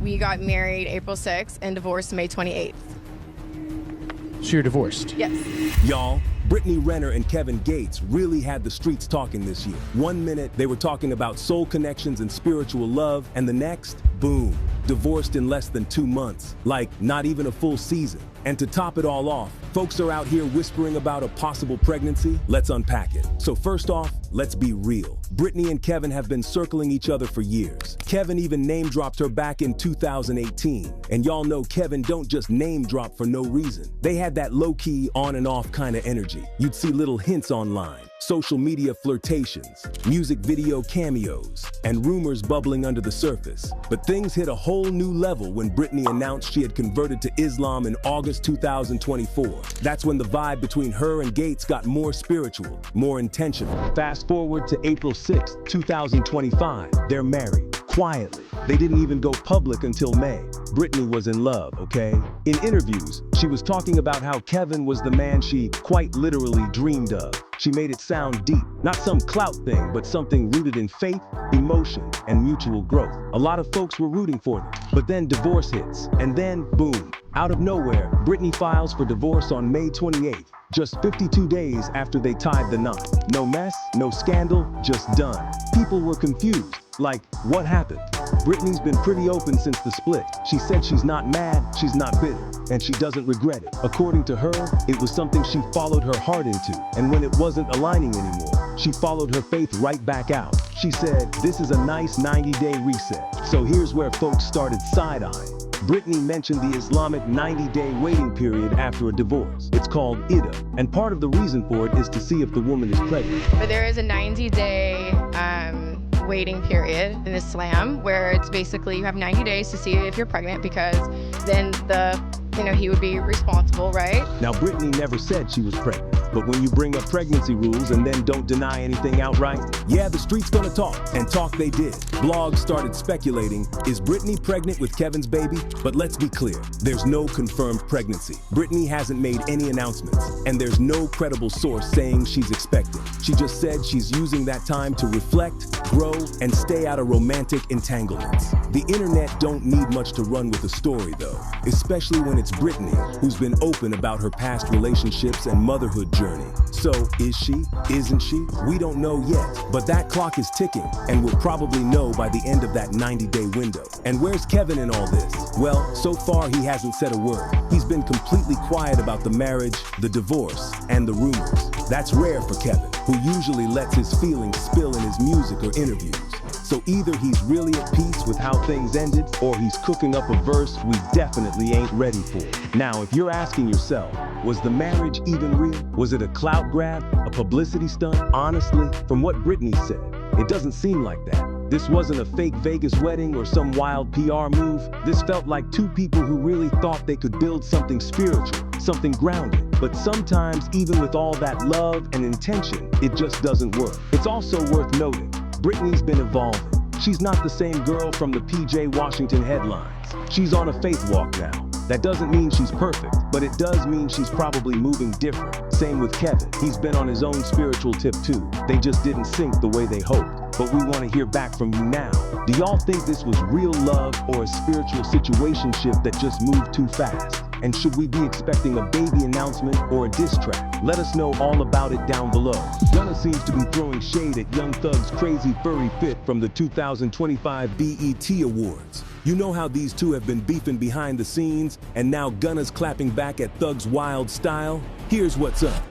We got married April 6th and divorced May 28th. So you're divorced? Yes. Y'all, Brittany Renner and Kevin Gates really had the streets talking this year. 1 minute, they were talking about soul connections and spiritual love, and the next, boom, divorced in less than 2 months. Like, not even a full season. And to top it all off, folks are out here whispering about a possible pregnancy. Let's unpack it. So first off, let's be real. Brittany and Kevin have been circling each other for years. Kevin even name-dropped her back in 2018. And y'all know Kevin don't just name-drop for no reason. They had that low-key, on and off kind of energy. You'd see little hints online, social media flirtations, music video cameos, and rumors bubbling under the surface. But things hit a whole new level when Brittany announced she had converted to Islam in August 2024. That's when the vibe between her and Gates got more spiritual, more intentional. Fast forward to April 6, 2025. They're married, quietly. They didn't even go public until May. Brittany was in love, okay? In interviews, she was talking about how Kevin was the man she quite literally dreamed of. She made it sound deep, not some clout thing, but something rooted in faith, emotion, and mutual growth. A lot of folks were rooting for them, but then divorce hits, and then boom. Out of nowhere, Brittany files for divorce on May 28th, just 52 days after they tied the knot. No mess, no scandal, just done. People were confused. Like, what happened? Brittany's been pretty open since the split. She said she's not mad, she's not bitter, and she doesn't regret it. According to her, it was something she followed her heart into, and when it wasn't aligning anymore, she followed her faith right back out. She said, this is a nice 90-day reset. So here's where folks started side-eyeing. Brittany mentioned the Islamic 90-day waiting period after a divorce. It's called Iddah, and part of the reason for it is to see if the woman is pregnant. But there is a 90-day waiting period in Islam where it's basically you have 90 days to see if you're pregnant, because then he would be responsible, right? Now, Brittany never said she was pregnant, but when you bring up pregnancy rules and then don't deny anything outright, yeah, the street's gonna talk, and talk they did. Blogs started speculating, is Brittany pregnant with Kevin's baby? But let's be clear, there's no confirmed pregnancy. Brittany hasn't made any announcements, and there's no credible source saying she's expecting. She just said she's using that time to reflect, grow, and stay out of romantic entanglements. The internet don't need much to run with the story though, especially when it's Brittany, who's been open about her past relationships and motherhood journey. So, is she? Isn't she? We don't know yet, but that clock is ticking, and we'll probably know by the end of that 90-day window. And where's Kevin in all this? Well, so far he hasn't said a word. He's been completely quiet about the marriage, the divorce, and the rumors. That's rare for Kevin, who usually lets his feelings spill in his music or interviews. So either he's really at peace with how things ended, or he's cooking up a verse we definitely ain't ready for. Now, if you're asking yourself, was the marriage even real? Was it a clout grab, a publicity stunt? Honestly, from what Brittany said, it doesn't seem like that. This wasn't a fake Vegas wedding or some wild PR move. This felt like two people who really thought they could build something spiritual, something grounded. But sometimes, even with all that love and intention, it just doesn't work. It's also worth noting, Brittany's been evolving. She's not the same girl from the PJ Washington headlines. She's on a faith walk now. That doesn't mean she's perfect, but it does mean she's probably moving different. Same with Kevin. He's been on his own spiritual tip too. They just didn't sync the way they hoped. But we want to hear back from you now. Do y'all think this was real love or a spiritual situationship that just moved too fast? And should we be expecting a baby announcement or a diss track? Let us know all about it down below. GUNNA seems to be throwing shade at Young Thug's crazy furry fit from the 2025 BET Awards. You know how these two have been beefing behind the scenes, and now GUNNA's clapping back at Thug's wild style? Here's what's up.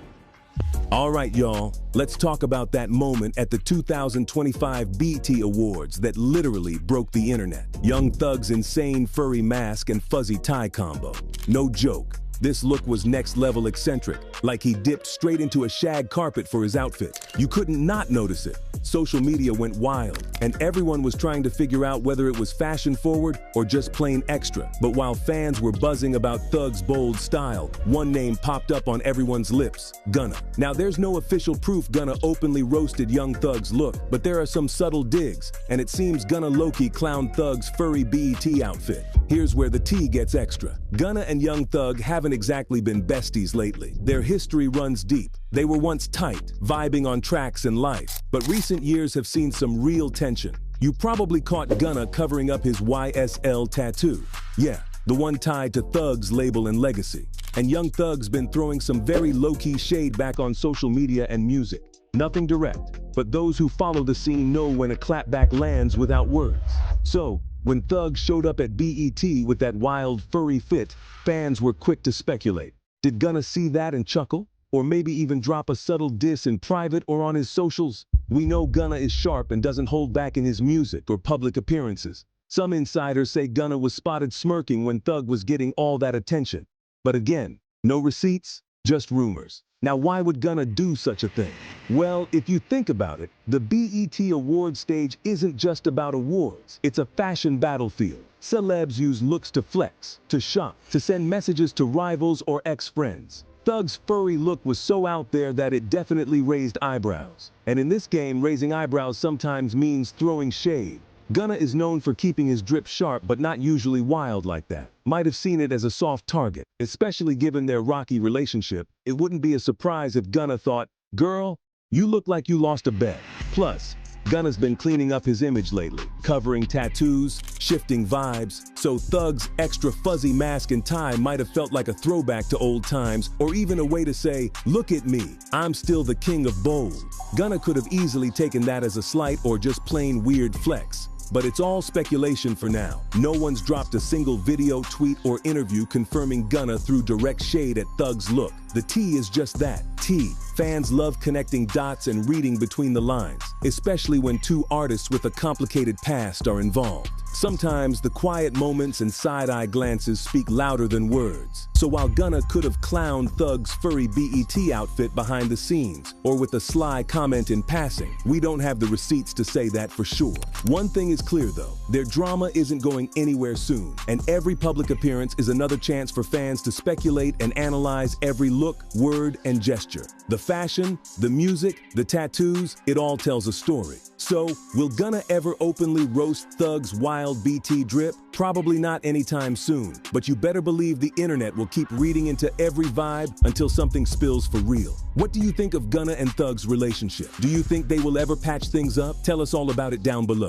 All right, y'all, let's talk about that moment at the 2025 BET Awards that literally broke the internet. Young Thug's insane furry mask and fuzzy tie combo. No joke. This look was next level eccentric, like he dipped straight into a shag carpet for his outfit. You couldn't not notice it. Social media went wild, and everyone was trying to figure out whether it was fashion forward or just plain extra. But while fans were buzzing about Thug's bold style, one name popped up on everyone's lips: GUNNA. Now, there's no official proof GUNNA openly roasted Young Thug's look, but there are some subtle digs, and it seems GUNNA low-key clowned Thug's furry BET outfit. Here's where the tea gets extra. GUNNA and Young Thug haven't exactly been besties lately. Their history runs deep. They were once tight, vibing on tracks and life, but recent years have seen some real tension. You probably caught Gunna covering up his YSL tattoo. Yeah, the one tied to Thug's label and legacy. And Young Thug's been throwing some very low-key shade back on social media and music. Nothing direct, but those who follow the scene know when a clapback lands without words. So, when Thug showed up at BET with that wild, furry fit, fans were quick to speculate. Did Gunna see that and chuckle? Or maybe even drop a subtle diss in private or on his socials? We know Gunna is sharp and doesn't hold back in his music or public appearances. Some insiders say Gunna was spotted smirking when Thug was getting all that attention. But again, no receipts, just rumors. Now why would Gunna do such a thing? Well, if you think about it, the BET award stage isn't just about awards. It's a fashion battlefield. Celebs use looks to flex, to shop, to send messages to rivals or ex-friends. Thug's furry look was so out there that it definitely raised eyebrows. And in this game, raising eyebrows sometimes means throwing shade. Gunna is known for keeping his drip sharp but not usually wild like that. Might have seen it as a soft target, especially given their rocky relationship. It wouldn't be a surprise if Gunna thought, "Girl, you look like you lost a bet." Plus, Gunna's been cleaning up his image lately, covering tattoos, shifting vibes, so Thug's extra fuzzy mask and tie might have felt like a throwback to old times, or even a way to say, "Look at me, I'm still the king of bold." Gunna could have easily taken that as a slight or just plain weird flex. But it's all speculation for now. No one's dropped a single video, tweet, or interview confirming Gunna threw direct shade at Thug's look. The T is just that, T. Fans love connecting dots and reading between the lines, especially when two artists with a complicated past are involved. Sometimes the quiet moments and side-eye glances speak louder than words. So while Gunna could have clowned Thug's furry BET outfit behind the scenes, or with a sly comment in passing, we don't have the receipts to say that for sure. One thing is clear though, their drama isn't going anywhere soon, and every public appearance is another chance for fans to speculate and analyze every look, word, and gesture. The fashion, the music, the tattoos, it all tells a story. So, will Gunna ever openly roast Thug's wild BT drip? Probably not anytime soon, but you better believe the internet will keep reading into every vibe until something spills for real. What do you think of Gunna and Thug's relationship? Do you think they will ever patch things up? Tell us all about it down below.